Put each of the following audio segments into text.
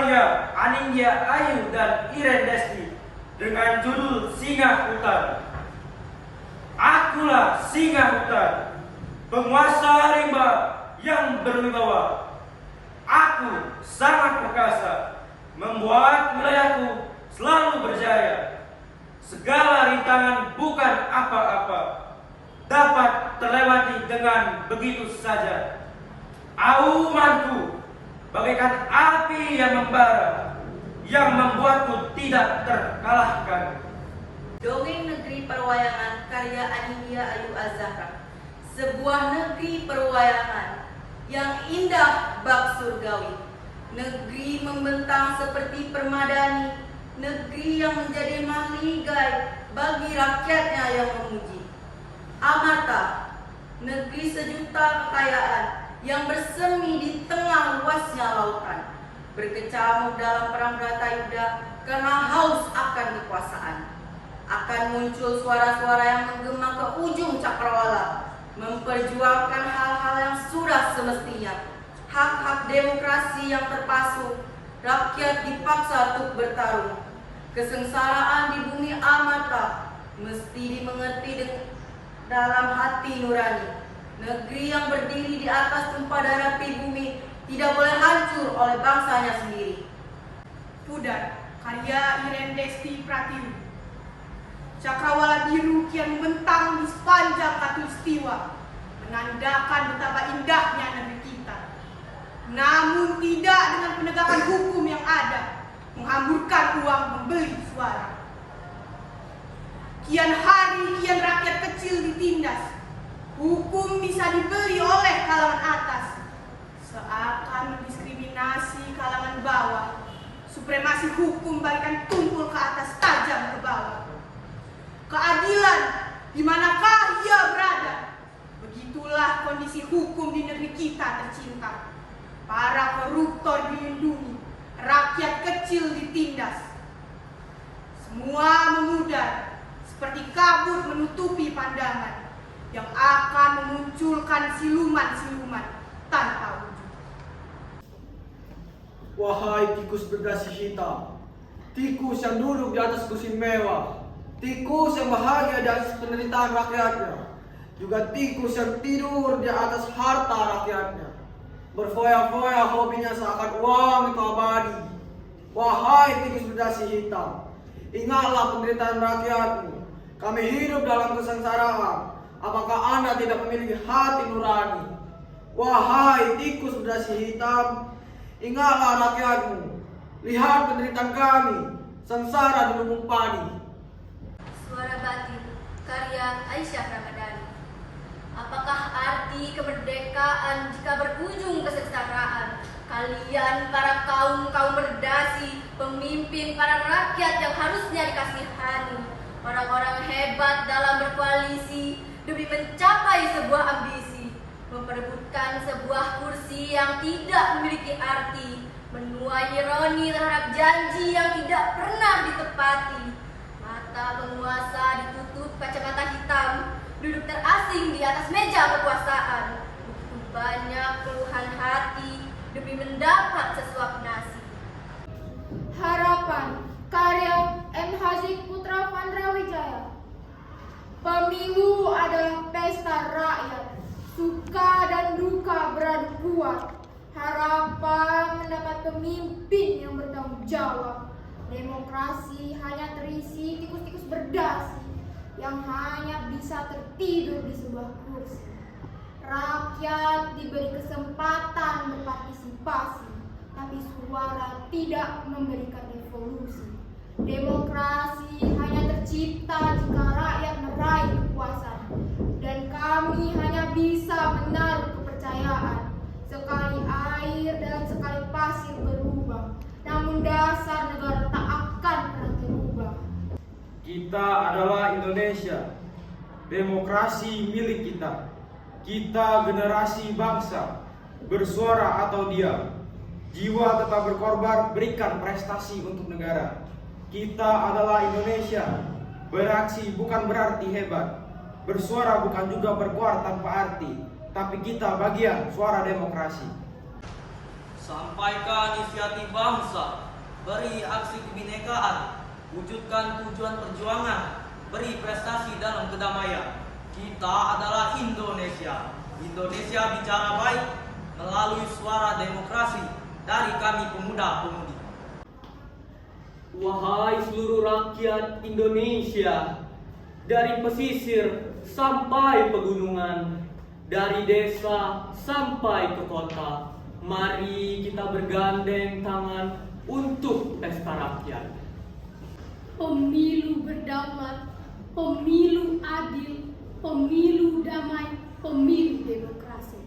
karya Anindya Ayu dan Iren Desti dengan judul Singa Hutan. Akulah singa hutan, penguasa rimba yang berwibawa. Aku sangat perkasa, membuat wilayahku selalu berjaya. Segala rintangan bukan apa-apa, dapat terlewati dengan begitu saja. Aumanku bagaikan api yang membara, yang membuatku tidak terkalahkan. Dongeng Negeri Perwayangan karya Anindya Ayu Azahra. Sebuah negeri perwayangan yang indah bak surgawi. Negeri membentang seperti permadani, negeri yang menjadi mahligai bagi rakyatnya yang memuji. Amarta, negeri sejuta kekayaan yang bersemi di tengah luasnya lautan, berkecamuk dalam perang Bratayuda karena haus akan kekuasaan. Akan muncul suara-suara yang menggema ke ujung cakrawala, memperjuangkan hal-hal yang sudah semestinya. Hak-hak demokrasi yang terpasu, rakyat dipaksa untuk bertarung. Kesengsaraan di bumi Amarta mesti dimengerti dalam hati nurani. Negeri yang berdiri di atas tumpah darah pribumi tidak boleh hancur oleh bangsanya sendiri. Pudar, karya Iren Desti Pratiwi. Cakrawala biru kian membentang di sepanjang katulistiwa, menandakan betapa indahnya negeri kita. Namun tidak dengan penegakan hukum yang ada, menghamburkan uang membeli suara. Kian hari kian rakyat kecil ditindas, hukum bisa dibeli oleh kalangan atas, seakan mendiskriminasi kalangan bawah. Supremasi hukum bagikan tumpul ke atas, tajam ke bawah. Keadilan di manakah ia berada? Begitulah kondisi hukum di negeri kita tercinta. Para koruptor dilindungi, rakyat kecil ditindas. Semua memudar seperti kabut menutupi pandangan yang akan memunculkan siluman-siluman tanpa wujud. Wahai tikus berdasi hitam, tikus yang duduk di atas kursi mewah, tikus yang bahagia di atas penderitaan rakyatnya, juga tikus yang tidur di atas harta rakyatnya, berfoya-foya hobinya seakan uang itu abadi. Wahai tikus berdasi hitam, ingatlah penderitaan rakyatmu. Kami hidup dalam kesengsaraan. Apakah Anda tidak memiliki hati nurani? Wahai tikus berdasi hitam, ingatlah rakyatmu. Lihat penderitaan kami, sengsara di lubung padi. Suara Batin, karya Aisyah Ramadhani. Apakah arti kemerdekaan jika berujung kesengsaraan? Kalian para kaum berdasi, pemimpin para rakyat yang harusnya dikasihani, orang-orang hebat dalam berkoalisi demi mencapai sebuah ambisi, memperebutkan sebuah kursi yang tidak memiliki arti, menuai ironi terhadap janji yang tidak pernah ditepati. Mata penguasa ditutup kacamata hitam, duduk terasing di atas meja kekuasaan. Begitu banyak keluhan hati demi mendapat sesuap nasi. Harapan, karya M. Hazik Putra Vandrawijaya. Pemilu adalah pesta rakyat, suka dan duka beradu kuat. Harapan mendapat pemimpin yang bertanggung jawab. Demokrasi hanya terisi tikus-tikus berdasi yang hanya bisa tertidur di sebuah kursi. Rakyat diberi kesempatan berpartisipasi, tapi suara tidak memberikan revolusi. Demokrasi hanya tercipta jika rakyat meraih kekuasaan, dan kami hanya bisa menaruh kepercayaan. Sekali air dan sekali pasir berubah, namun dasar negara tak akan pernah berubah. Kita adalah Indonesia, demokrasi milik kita. Kita generasi bangsa, bersuara atau diam. Jiwa tetap berkorban, berikan prestasi untuk negara. Kita adalah Indonesia, beraksi bukan berarti hebat, bersuara bukan juga berkuar tanpa arti, tapi kita bagian suara demokrasi. Sampaikan inisiatif bangsa, beri aksi kebinekaan, wujudkan tujuan perjuangan, beri prestasi dalam kedamaian. Kita adalah Indonesia. Indonesia bicara baik melalui suara demokrasi dari kami pemuda-pemudi. Wahai seluruh rakyat Indonesia, dari pesisir sampai pegunungan, dari desa sampai ke kota, mari kita bergandeng tangan untuk pesta rakyat. Pemilu berdaulat, pemilu adil, pemilu damai, pemilu demokrasi.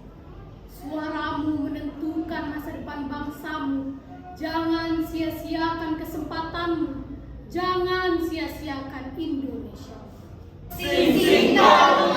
Suaramu menentukan masa depan bangsamu. Jangan sia-siakan kesempatanmu. Jangan sia-siakan Indonesia. Sing sing dong.